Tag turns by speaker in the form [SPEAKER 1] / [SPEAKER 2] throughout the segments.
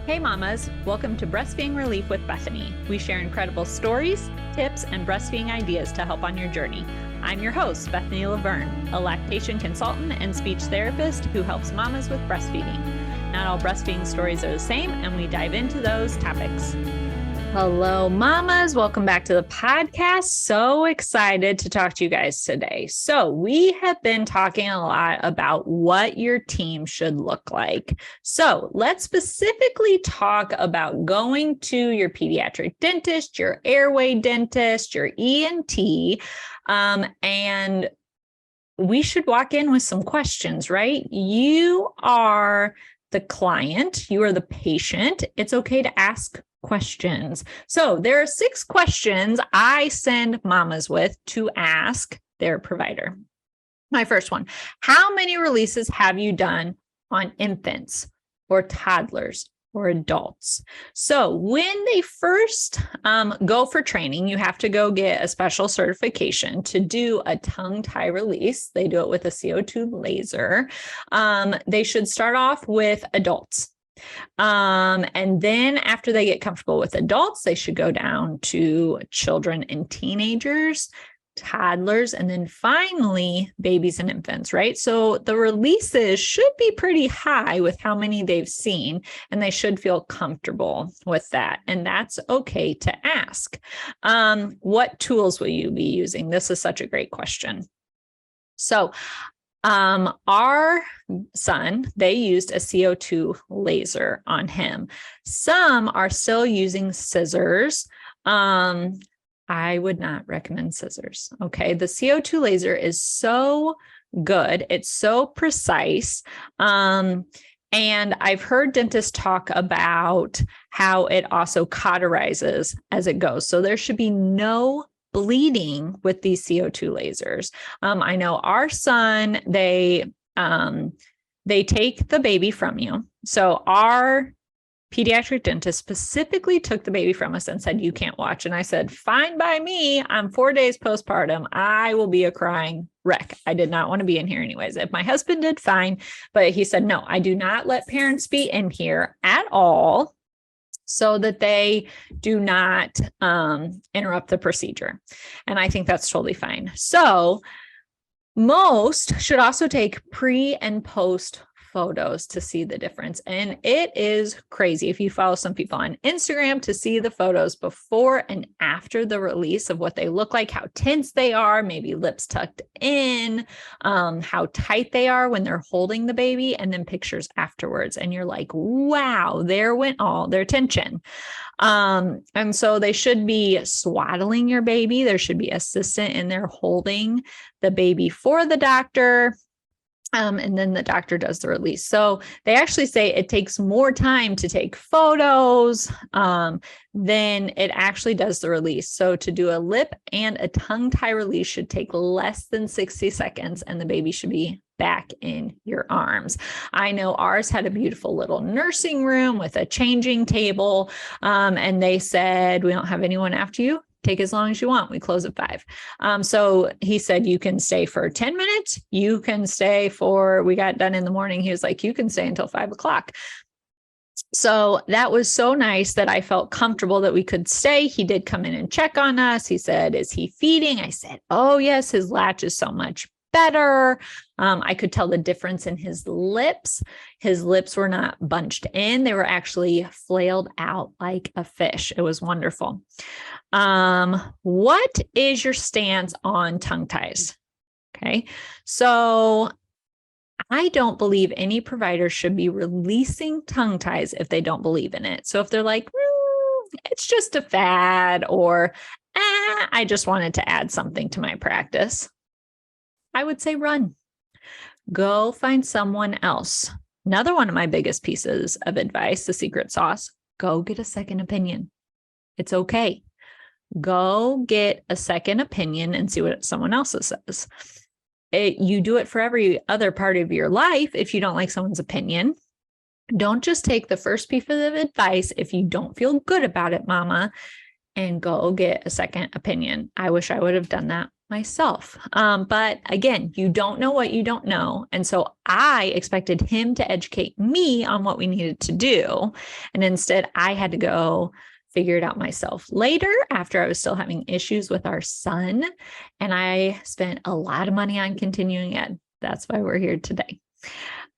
[SPEAKER 1] Hey mamas, welcome to Breastfeeding Relief with Bethany. We share incredible stories, tips, and breastfeeding ideas to help on your journey. I'm your host, Bethany Laverne, a lactation consultant and speech therapist who helps mamas with breastfeeding. Not all breastfeeding stories are the same, and we dive into those topics. Hello, mamas. Welcome back to the podcast. So excited to talk to you guys today. So we have been talking a lot about what your team should look like. So let's specifically talk about going to your pediatric dentist, your airway dentist, your ENT, and we should walk in with some questions, right? You are the client, you are the patient. It's okay to ask questions. So there are 6 questions I send mamas with to ask their provider. My first one, how many releases have you done on infants or toddlers or adults? So when they first go for training, you have to go get a special certification to do a tongue tie release. They do it with a CO2 laser. They should start off with adults. And then after they get comfortable with adults, they should go down to children and teenagers, toddlers, and then finally babies and infants, right? So the releases should be pretty high with how many they've seen, and they should feel comfortable with that. And that's okay to ask. What tools will you be using? This is such a great question. So our son, they used a CO2 laser on him. Some are still using scissors. I would not recommend scissors. Okay. The CO2 laser is so good. It's so precise. And I've heard dentists talk about how it also cauterizes as it goes. So there should be no bleeding with these CO2 lasers. I know our son, they take the baby from you. So our pediatric dentist specifically took the baby from us and said, you can't watch. And I said, fine by me. I'm 4 days postpartum. I will be a crying wreck. I did not want to be in here anyways. If my husband did, fine. But he said, no, I do not let parents be in here at all, so that they do not interrupt the procedure. And I think that's totally fine. So most should also take pre and post photos to see the difference. And it is crazy if you follow some people on Instagram to see the photos before and after the release of what they look like, how tense they are, maybe lips tucked in, how tight they are when they're holding the baby, and then pictures afterwards. And you're like, wow, there went all their tension. And so they should be swaddling your baby. There should be assistant in there holding the baby for the doctor. And then the doctor does the release. So they actually say it takes more time to take photos than it actually does the release. So to do a lip and a tongue tie release should take less than 60 seconds, and the baby should be back in your arms. I know ours had a beautiful little nursing room with a changing table. And they said, we don't have anyone after you. Take as long as you want. We close at 5. So he said, you can stay for 10 minutes. You can stay we got done in the morning. He was like, you can stay until 5 o'clock. So that was so nice that I felt comfortable that we could stay. He did come in and check on us. He said, is he feeding? I said, oh yes, his latch is so much better. I could tell the difference in his lips. His lips were not bunched in. They were actually flailed out like a fish. It was wonderful. What is your stance on tongue ties? Okay. So I don't believe any provider should be releasing tongue ties if they don't believe in it. So if they're like, it's just a fad, or I just wanted to add something to my practice, I would say run. Go find someone else. Another one of my biggest pieces of advice, the secret sauce, go get a second opinion. It's okay. Go get a second opinion and see what someone else says. You do it for every other part of your life. If you don't like someone's opinion, don't just take the first piece of advice if you don't feel good about it, mama, and go get a second opinion. I wish I would have done that myself. But again, you don't know what you don't know. And so I expected him to educate me on what we needed to do. And instead, I had to go figure it out myself later after I was still having issues with our son. And I spent a lot of money on continuing ed. That's why we're here today.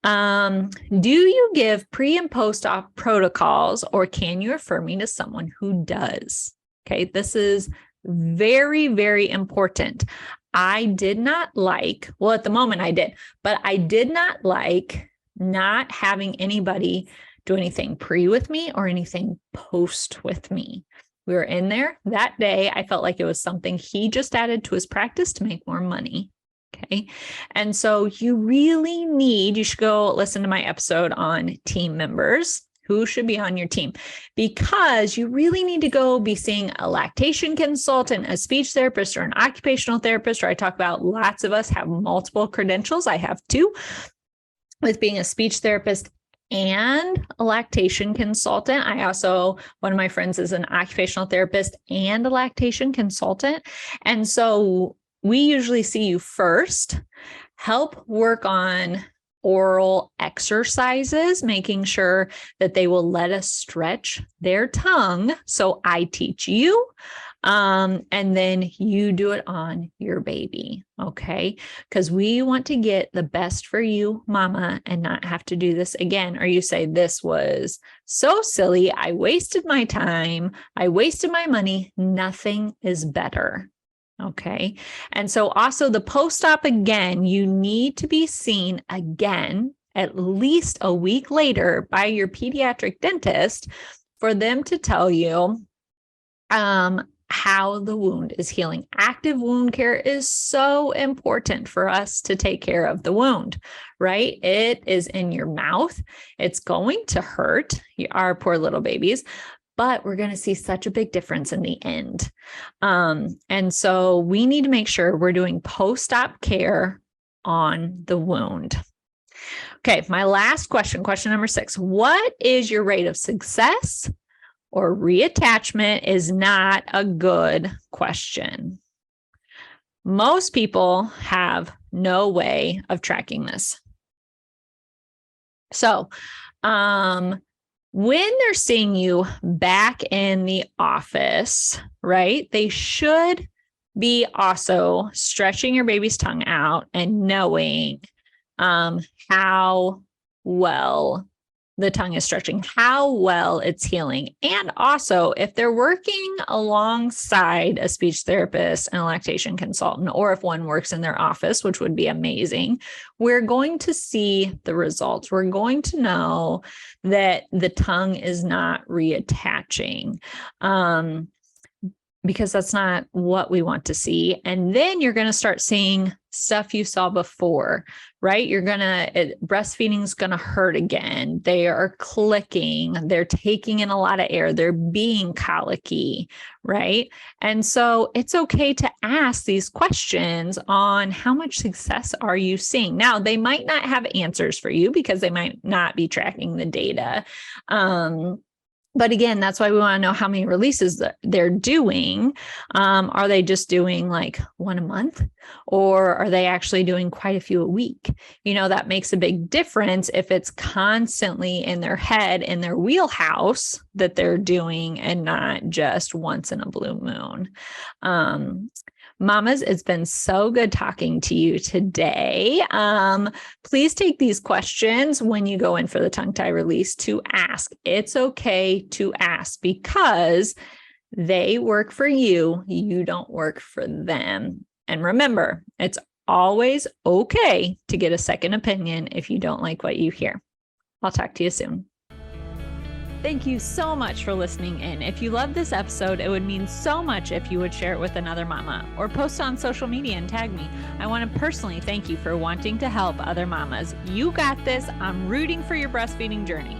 [SPEAKER 1] Do you give pre and post-op protocols, or can you refer me to someone who does? Okay, this is very, very important. I did not like, well, at the moment I did, but I did not like not having anybody do anything pre with me or anything post with me. We were in there that day. I felt like it was something he just added to his practice to make more money. Okay. And so you should go listen to my episode on team members. Who should be on your team? Because you really need to go be seeing a lactation consultant, a speech therapist, or an occupational therapist, or I talk about lots of us have multiple credentials. I have two, with being a speech therapist and a lactation consultant. One of my friends is an occupational therapist and a lactation consultant. And so we usually see you first, help work on oral exercises, making sure that they will let us stretch their tongue. So I teach you, and then you do it on your baby. Okay. Because we want to get the best for you, mama, and not have to do this again. Or you say, this was so silly. I wasted my time. I wasted my money. Nothing is better. Okay. And so also the post-op, again, you need to be seen again at least a week later by your pediatric dentist for them to tell you how the wound is healing. Active wound care is so important for us to take care of the wound, right? It is in your mouth. It's going to hurt our poor little babies, but we're going to see such a big difference in the end. And so we need to make sure we're doing post-op care on the wound. Okay, my last question number 6. What is your rate of success or reattachment is not a good question. Most people have no way of tracking this. So, when they're seeing you back in the office, right, they should be also stretching your baby's tongue out and knowing how well the tongue is stretching, how well it's healing. And also, if they're working alongside a speech therapist and a lactation consultant, or if one works in their office, which would be amazing, we're going to see the results. We're going to know that the tongue is not reattaching. Because that's not what we want to see. And then you're going to start seeing stuff you saw before, right? Breastfeeding is going to hurt again. They are clicking. They're taking in a lot of air. They're being colicky, right? And so it's okay to ask these questions on how much success are you seeing? Now, they might not have answers for you because they might not be tracking the data. But again, that's why we want to know how many releases that they're doing. Are they just doing like one a month, or are they actually doing quite a few a week? That makes a big difference if it's constantly in their head, in their wheelhouse that they're doing, and not just once in a blue moon. Mamas, it's been so good talking to you today. Please take these questions when you go in for the tongue tie release to ask. It's okay to ask because they work for you. You don't work for them. And remember, it's always okay to get a second opinion if you don't like what you hear. I'll talk to you soon. Thank you so much for listening in. If you loved this episode, it would mean so much if you would share it with another mama or post on social media and tag me. I want to personally thank you for wanting to help other mamas. You got this. I'm rooting for your breastfeeding journey.